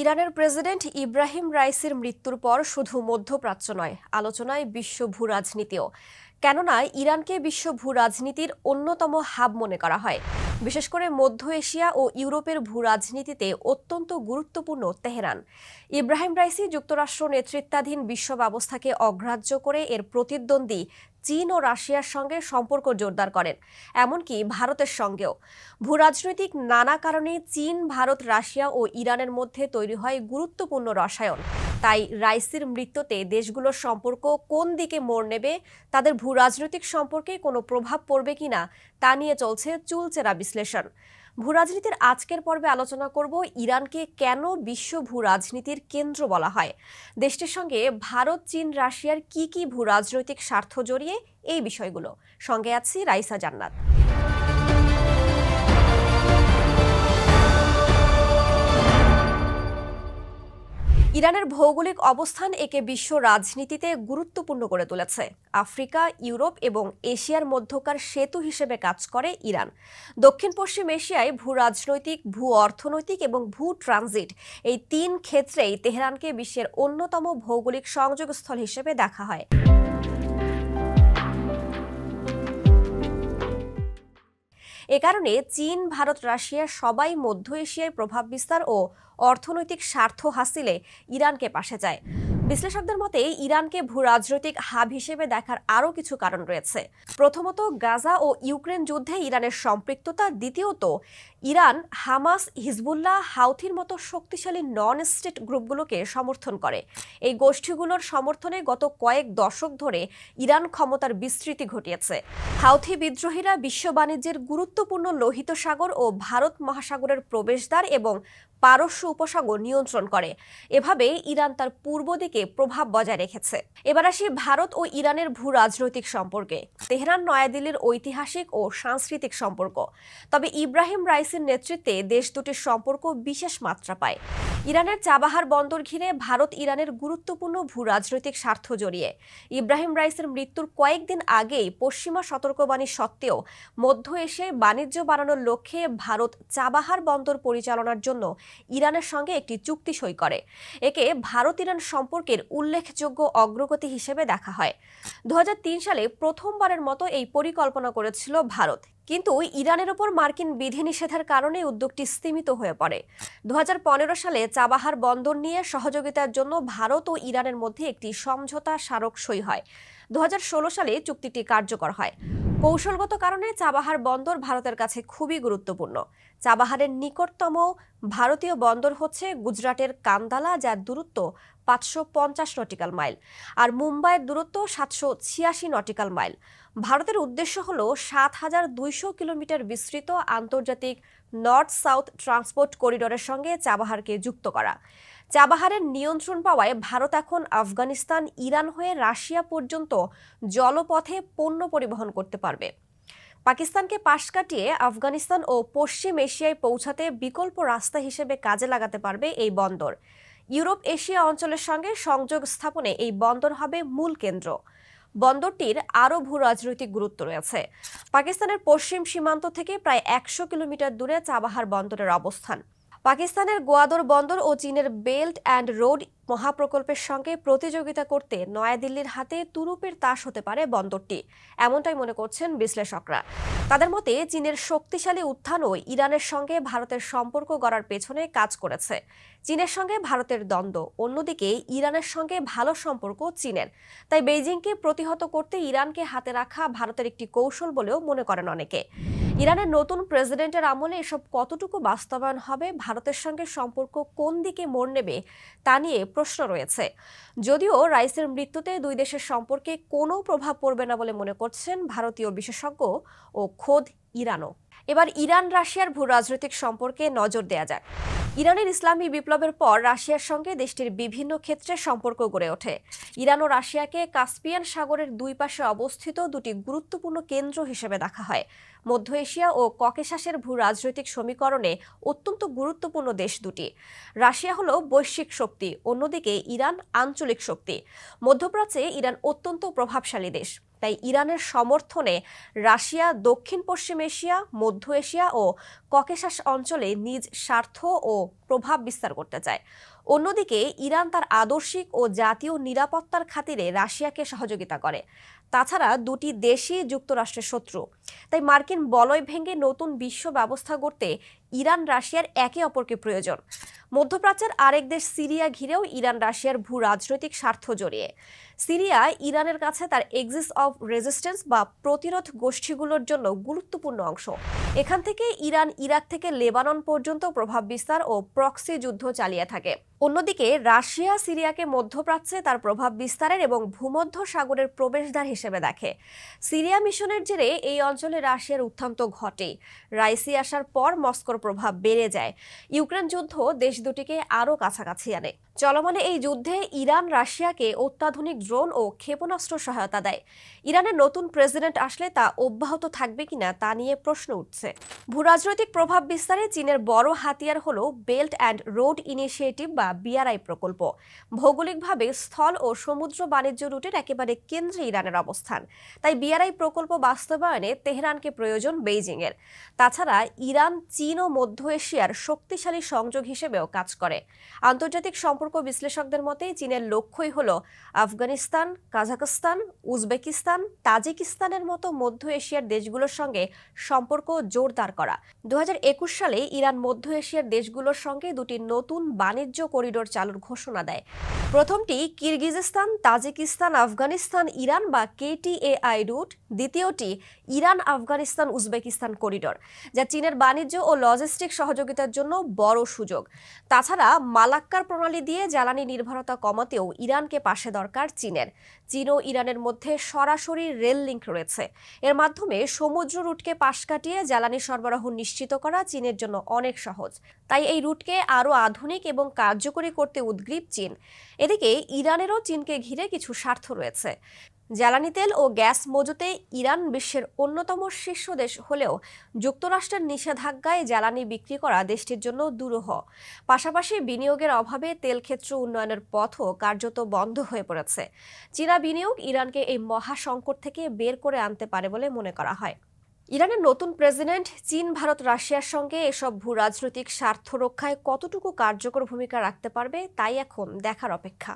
ইরানের প্রেসিডেন্ট ইব্রাহিম রাইসির মৃত্যুর পর শুধু মধ্যপ্রাচ্য নয়, আলোচনায় বিশ্ব ভূরাজনীতিও। কেননা ইরানকে বিশ্ব ভূরাজনীতির অন্যতম হাব মনে করা হয়। বিশেষ করে মধ্য এশিয়া ও ইউরোপের ভূরাজনীতিতে অত্যন্ত গুরুত্বপূর্ণ তেহরান। ইব্রাহিম রাইসি যুক্তরাষ্ট্র নেতৃত্বাধীন বিশ্ব ব্যবস্থাকে অগ্রাহ্য করে এর প্রতিদ্বন্দ্বী চীন ও রাশিয়ার সঙ্গে সম্পর্ক জোরদার করেন, এমনকি ভারতের সঙ্গেও। ভূরাজনৈতিক নানা কারণে চীন, ভারত, রাশিয়া ও ইরানের মধ্যে তৈরি হয় গুরুত্বপূর্ণ রসায়ন। তাই রাইসির মৃত্যুতে দেশগুলোর সম্পর্ক কোন দিকে মোড় নেবে, তাদের ভূরাজনৈতিক সম্পর্কে কোনো প্রভাব পড়বে কিনা তা নিয়ে চলছে চুলচেরা বিশ্লেষণ। ভূরাজনীতির আজকের পর্বে আলোচনা করব ইরানকে কেন বিশ্ব ভূরাজনীতির কেন্দ্র বলা হয়, দেশটির সঙ্গে ভারত, চীন, রাশিয়ার কি ভূরাজনৈতিক স্বার্থ জড়িয়ে, এই বিষয়গুলো। সঙ্গে আছি রাইসা জান্নাত। ইরানের ভৌগোলিক অবস্থান একে বিশ্ব রাজনীতিতে গুরুত্বপূর্ণ করে তুলেছে। আফ্রিকা, ইউরোপ এবং এশিয়ার মধ্যকার সেতু হিসেবে কাজ করে ইরান। দক্ষিণ পশ্চিম এশিয়ায় ভূ রাজনৈতিক, ভূ অর্থনৈতিক এবং ভূ ট্রানজিট, এই তিন ক্ষেত্রেই তেহরানকে বিশ্বের অন্যতম ভৌগোলিক সংযোগস্থল হিসেবে দেখা হয়। এ কারণে চীন, ভারত, রাশিয়া সবাই মধ্য এশিয়ায় প্রভাব বিস্তার ও অর্থনৈতিক স্বার্থ হাসিলে ইরানকে পাশে যায়। বিশ্লেষকদের মতে ইরানকে ভূরাজনৈতিক হাব হিসেবে দেখার আরও কিছু কারণ রয়েছে। প্রথমত, গাজা ও ইউক্রেন যুদ্ধে ইরানের সম্পৃক্ততা। দ্বিতীয়ত, ইরান হামাস, হিজবুল্লাহ, হাউথির মতো শক্তিশালী নন স্টেট গ্রুপগুলোকে সমর্থন করে। এই গোষ্ঠীগুলোর সমর্থনে গত কয়েক দশক ধরে ইরান ক্ষমতার বিস্তৃতি ঘটিয়েছে। হাউথি বিদ্রোহীরা বিশ্ব বাণিজ্যের গুরুত্বপূর্ণ লোহিত সাগর ও ভারত মহাসাগরের প্রবেশদ্বার এবং পারস্য উপসাগর নিয়ন্ত্রণ করে। এভাবে ইরান তার পূর্ব দিকে প্রভাব বজায় রেখেছে। এবার আসি ভারত ও ইরানের ভূ রাজনৈতিক সম্পর্কে। তেহরান নয়াদিল্লির ঐতিহাসিক ও সাংস্কৃতিক সম্পর্ক। তবে ইব্রাহিম রাইসির নেতৃত্বে দেশ দুটির সম্পর্ক বিশেষ মাত্রা পায়। ইরানের চাবাহার বন্দর ঘিরে ভারত ইরানের গুরুত্বপূর্ণ ভূ রাজনৈতিক স্বার্থ জড়িয়ে। ইব্রাহিম রাইসির মৃত্যুর কয়েকদিন আগেই পশ্চিমা সতর্কবাণী সত্ত্বেও মধ্য এশিয়ায় বাণিজ্য বাড়ানোর লক্ষ্যে ভারত চাবাহার বন্দর পরিচালনার জন্য ইরানের সঙ্গে একটি চুক্তি সই করে। একে ভারত ইরান সম্পর্কের উল্লেখযোগ্য অগ্রগতি হিসেবে দেখা হয়। 2003 সালে প্রথমবারের মতো এই পরিকল্পনা করেছিল ভারত, কিন্তু ইরানের ওপর মার্কিন বিধিনিষেধের কারণে উদ্যোগটি স্তীমিত হয়ে পড়ে। 2015 সালে চাবাহার বন্দর নিয়ে সহযোগিতার জন্য ভারত ও ইরানের মধ্যে একটি সমঝোতা স্মারক সই হয়। 2016 সালে চুক্তিটি কার্যকর হয়। কৌশলগত কারণে চাবাহার বন্দর ভারতের কাছে খুবই গুরুত্বপূর্ণ। চাবাহারের নিকটতম ভারতীয় বন্দর হচ্ছে গুজরাটের কান্দালা, যার দূরত্ব 550 নটিক্যাল মাইল, আর মুম্বাইয়ের দূরত্ব 786 নটিক্যাল মাইল। ভারতের উদ্দেশ্য হল 7200 কিলোমিটার বিস্তৃত আন্তর্জাতিক নর্থ সাউথ ট্রান্সপোর্ট করিডোরের সঙ্গে চাবাহারকে যুক্ত করা। চাবাহারের নিয়ন্ত্রণ পাওয়ায় ভারত এখন আফগানিস্তান, ইরান হয়ে রাশিয়া পর্যন্ত জলপথে পণ্য পরিবহন করতে পারবে। পাকিস্তানকে পাশ কাটিয়ে আফগানিস্তান ও পশ্চিম এশিয়ায় পৌঁছাতে বিকল্প রাস্তা হিসেবে কাজে লাগাতে পারবে এই বন্দর। ইউরোপ এশিয়া অঞ্চলের সঙ্গে সংযোগ স্থাপনে এই বন্দর হবে মূল কেন্দ্র। বন্দরটির আরও ভূ রাজনৈতিক গুরুত্ব রয়েছে। পাকিস্তানের পশ্চিম সীমান্ত থেকে প্রায় 100 কিলোমিটার দূরে চাবাহার বন্দরের অবস্থান। পাকিস্তানের গোয়াদর বন্দর ও চীনের বেল্ট অ্যান্ড রোড মহাপ্রকল্পের সঙ্গে প্রতিযোগিতা করতে নয়াদিল্লির হাতে তুরুপের তাস হতে পারে বন্দরটি, এমনটাই মনে করছেন বিশ্লেষকরা। তাদের মতে চীনের শক্তিশালী উত্থানও ইরানের সঙ্গে ভারতের সম্পর্ক গড়ার পেছনে কাজ করেছে। চীনের সঙ্গে ভারতের দ্বন্দ্ব, অন্যদিকে ইরানের সঙ্গে ভালো সম্পর্ক চীনের। তাই বেইজিংকে প্রতিহত করতে ইরানকে হাতে রাখা ভারতের একটি কৌশল বলেও মনে করেন অনেকে। ইরানের নতুন প্রেসিডেন্টের আমলে এসব কতটুকু বাস্তবায়ন হবে, ভারতের সঙ্গে সম্পর্ক কোন দিকে মোড় নেবে, তা নিয়ে প্রশ্ন রয়েছে। যদিও রাইসের মৃত্যুতে দুই দেশের সম্পর্কে কোনো প্রভাব পড়বে না বলে মনে করছেন ভারতীয় বিশেষজ্ঞ ও খোদ ইরানও। এবার ইরান রাশিয়ার ভূ রাজনৈতিক সম্পর্কে নজর দেয়া যাক। ইরানের ইসলামী বিপ্লবের পর রাশিয়ার সঙ্গে দেশটির বিভিন্ন ক্ষেত্রে সম্পর্ক গড়ে ওঠে। ইরান ও রাশিয়াকে কাস্পিয়ান সাগরের দুই পাশে অবস্থিত দুটি গুরুত্বপূর্ণ কেন্দ্র হিসেবে দেখা হয়। মধ্য এশিয়া ও ককেশাসের ভূ রাজনৈতিক সমীকরণে অত্যন্ত গুরুত্বপূর্ণ দেশ দুটি। রাশিয়া হলো বৈশ্বিক শক্তি, অন্যদিকে ইরান আঞ্চলিক শক্তি। মধ্যপ্রাচ্যে ইরান অত্যন্ত প্রভাবশালী দেশ। তাই ইরানের সমর্থনে রাশিয়া দক্ষিণ পশ্চিম এশিয়া, মধ্য এশিয়া ও ককেশাস অঞ্চলে নিজ স্বার্থ ও প্রভাব বিস্তার করতে চায়। অন্যদিকে ইরান তার আদর্শিক ও জাতীয় নিরাপত্তার খাতিরে রাশিয়াকে সহযোগিতা করে। তাছাড়া দুটি দেশই যুক্তরাষ্ট্রের শত্রু, তাই মার্কিন বলয় ভেঙে নতুন বিশ্ব ব্যবস্থা গড়তে ইরান রাশিয়ার একে অপরকে প্রয়োজন। মধ্যপ্রাচ্যের আরেক দেশ সিরিয়া ঘিরেও ইরান রাশিয়ার ভূ রাজনৈতিক স্বার্থ জড়িয়ে। সিরিয়া ইরানের কাছে তার এক্সিস অফ রেজিস্ট্যান্স বা প্রতিরোধ গোষ্ঠীগুলোর জন্য গুরুত্বপূর্ণ অংশ। এখান থেকে ইরান ইরাক থেকে লেবানন পর্যন্ত প্রভাব বিস্তার ও প্রক্সি যুদ্ধ চালিয়ে থাকে। অন্যদিকে রাশিয়া সিরিয়াকে মধ্যপ্রাচ্যে তার প্রভাব বিস্তারের এবং ভূমধ্য সাগরের প্রবেশদ্বার হিসেবে দেখে। সিরিয়া মিশনের জেরে এই অঞ্চলে রাশিয়ার উত্থান তো ঘটেই। রাইসি আসার পর মস্কোর প্রভাব বেড়ে যায়। ইউক্রেন যুদ্ধ দেশ দুটিকে আরও কাছাকাছি আনে। চলমানে এই যুদ্ধে ইরান রাশিয়াকে অত্যাধুনিক ড্রোন ও ক্ষেপণাস্ত্র সহায়তা দেয়। ইরানের নতুন প্রেসিডেন্ট আসলে তা অব্যাহত থাকবে কিনা তা নিয়ে প্রশ্ন উঠছে। ভূরাজনৈতিক প্রভাব বিস্তারে চীনের বড় হাতিয়ার হলো বেল্ট অ্যান্ড রোড ইনিশিয়েটিভ বা বিআরআই প্রকল্প। ভৌগোলিকভাবে স্থল ও সমুদ্র বাণিজ্য রুটের একেবারে কেন্দ্রে ইরানের অবস্থান, তাই বিআরআই প্রকল্প বাস্তবায়নে তেহরানকে প্রয়োজন বেইজিংয়ের। তাছাড়া ইরান চীন ও মধ্য এশিয়ার শক্তিশালী সংযোগ হিসেবেও কাজ করে। আন্তর্জাতিক সম্পর্ক বিশ্লেষকদের মতে চীনের লক্ষ্যই হলো আফগানিস্তান, কাজাখস্তান, উজবেকিস্তান, তাজিকিস্তানের মতো মধ্য এশিয়ার দেশগুলোর সঙ্গে সম্পর্ক জোরদার করা। 2021 সালে ইরান মধ্য এশিয়ার দেশগুলোর সঙ্গে দুটি নতুন বাণিজ্য করিডোর চালুর ঘোষণা দেয়। প্রথমটি কিরগিজস্তান, তাজিকিস্তান, আফগানিস্তান, ইরান বা কেটিএআই রুট, দ্বিতীয়টি ইরান, আফগানিস্তান, উজবেকিস্তান করিডোর, যা চীনের বাণিজ্য ও লজিস্টিক সহযোগিতার জন্য বড় সুযোগ। তাছাড়া মালাক্কার প্রণালী দিয়ে জ্বালানি নির্ভরতা কমাতেও ইরানকে পাশে দরকার চীনের। চীন ও ইরানের মধ্যে সরাসরি রেল লিঙ্ক রয়েছে। এর মাধ্যমে সমুদ্র রুটকে পাশ কাটিয়ে জ্বালানি সরবরাহ নিশ্চিত করা চীনের জন্য অনেক সহজ। তাই এই রুটকে আরও আধুনিক এবং কার্যকরী করতে উদ্গ্রীব চীন। এদিকে ইরানেরও চীনকে ঘিরে কিছু স্বার্থ রয়েছে। জ্বালানি তেল ও গ্যাস মজুতে ইরান বিশ্বের অন্যতম শীর্ষ দেশ হলেও যুক্তরাষ্ট্রের নিষেধাজ্ঞায় জ্বালানি বিক্রি করা দেশটির জন্য দুরূহ। পাশাপাশি বিনিয়োগের অভাবে তেল ক্ষেত্র উন্নয়নের পথও কার্যত বন্ধ হয়ে পড়েছে। চীনা বিনিয়োগ ইরানকে এই মহাসংকট থেকে বের করে আনতে পারে বলে মনে করা হয়। ইরানের নতুন প্রেসিডেন্ট চীন, ভারত, রাশিয়ার সঙ্গে এসব ভূ রাজনৈতিক স্বার্থ রক্ষায় কতটুকু কার্যকর ভূমিকা রাখতে পারবে তাই এখন দেখার অপেক্ষা।